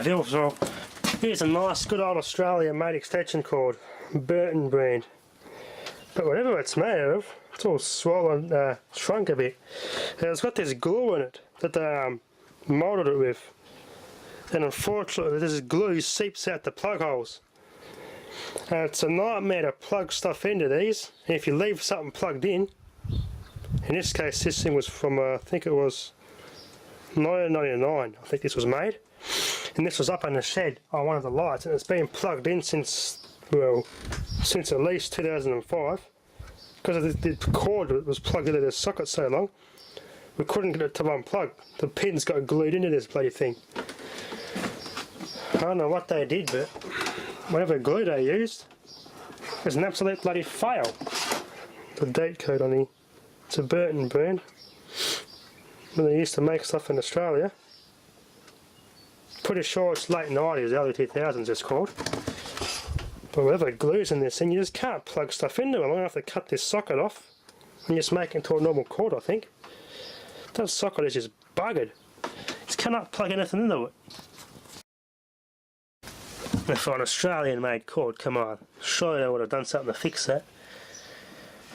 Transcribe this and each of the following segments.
So here's a nice good old Australian made extension cord, Burton brand. But whatever it's made of, it's all swollen, shrunk a bit. And it's got this glue in it that they moulded it with. And unfortunately this glue seeps out the plug holes. And it's a nightmare to plug stuff into these. And if you leave something plugged in this case this thing was from I think it was 1999 I think this was made. And this was up in the shed on one of the lights, and it's been plugged in since, well, since at least 2005. Because the cord was plugged into the socket so long, we couldn't get it to unplug. The pins got glued into this bloody thing. I don't know what they did, but whatever glue they used, it's an absolute bloody fail. The date code on the, it's a Burton brand. When they used to make stuff in Australia. Pretty sure it's late 90s, early 2000s it's called. But whatever glue's in this thing, you just can't plug stuff into it. I'm going to have to cut this socket off and just make it into a normal cord, I think. That socket is just buggered. Just cannot plug anything into it. And for an Australian made cord, come on. Surely they would have done something to fix that.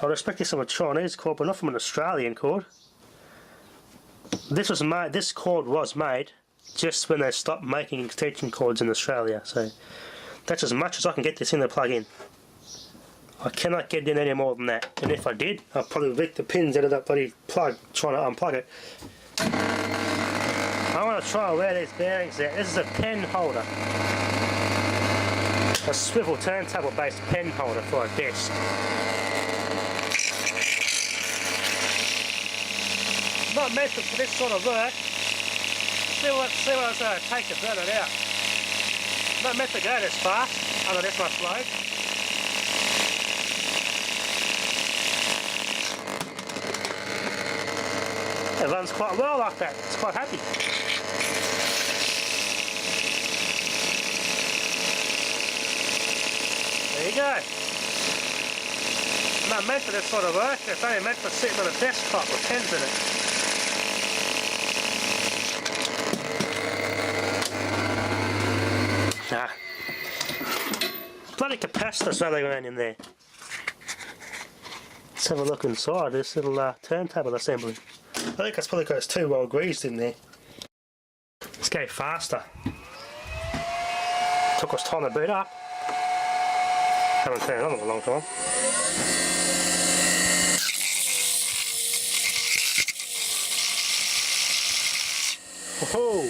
I would expect this from a Chinese cord, but not from an Australian cord. This cord was made just when they stopped making extension cords in Australia, so that's as much as I can get this in to plug in. I cannot get in any more than that, and if I did, I'd probably lick the pins out of that bloody plug trying to unplug it. I want to try and wear these bearings out. This is a pen holder, a swivel turntable based pen holder for a desk. Not meant for this sort of work. See what it's going to take to burn it out. Not meant to go this fast under this much load. It runs quite well like that. It's quite happy. There you go. Not meant for this sort of work. It's only meant for sitting on a desktop with pens in it. Nah. Bloody capacitors really going in there. Let's have a look inside this little turntable assembly. I think it's probably because it's too well greased in there. Let's go faster. Took us time to boot up. Haven't turned it on in a long time. Whoa!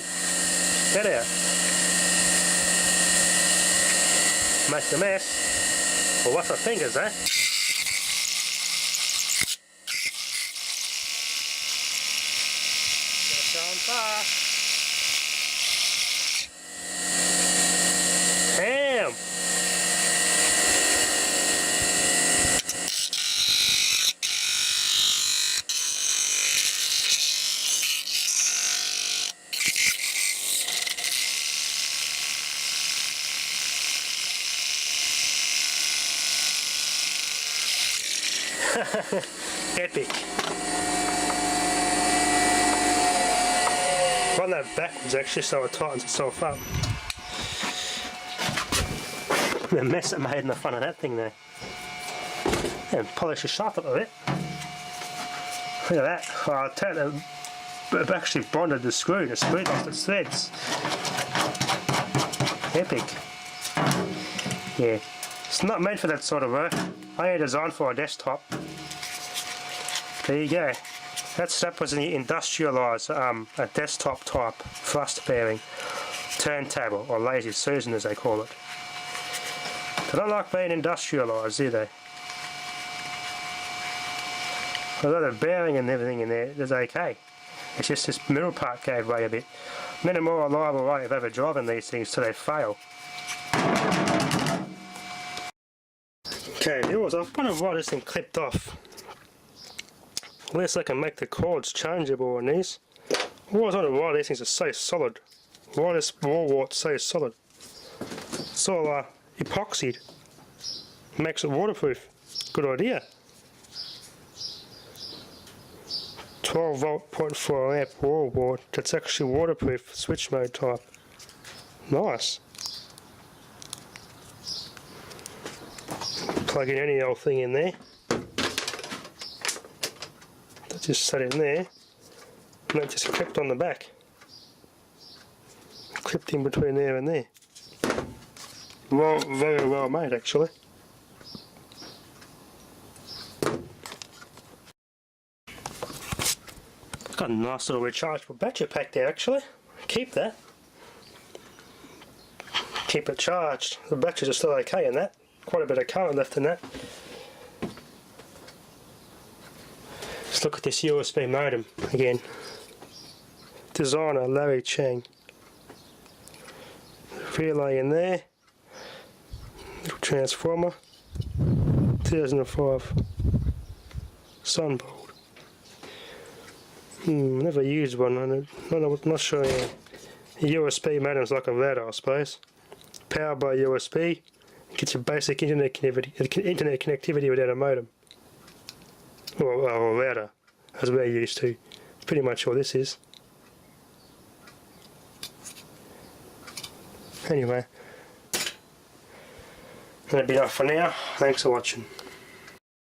Get out. Make a mess. Well, watch my fingers, eh? That's going fast. Damn! Epic. Run that backwards actually so it tightens itself up. The mess it made in the front of that thing there. And polish the shaft a little bit. Look at that. Oh, it actually bonded the screw lost its threads. Epic. Yeah. It's not made for that sort of work. Only designed for a desktop. There you go. That was an industrialised, a desktop type thrust bearing turntable, or lazy Susan as they call it. They don't like being industrialised, do they? Although the bearing and everything in there is okay. It's just this middle part gave way a bit. Not a more reliable way of ever driving these things till they fail. Okay, I wonder why this thing clipped off. Unless I can make the cords changeable on these. I always wonder why these things are so solid. Why this wall wart's so solid. It's all epoxied. Makes it waterproof. Good idea. 12 volt 0.4 amp wall wart. That's actually waterproof switch mode type. Nice. Plug in any old thing in there. That just sat in there, and that just clipped on the back. Clipped in between there and there. Well, very well made actually. Got a nice little rechargeable battery pack there actually. Keep that. Keep it charged. The batteries are still okay in that. Quite a bit of current left in that. Let's look at this USB modem again. Designer Larry Chang. Relay in there. Little transformer. 2005. Sunbolt. Never used one. I'm not sure. A USB modem's like a router, I suppose. Powered by USB. Gets your basic internet connectivity without a modem. Or a router, as we're used to. Pretty much all this is. Anyway, that'll be enough for now. Thanks for watching.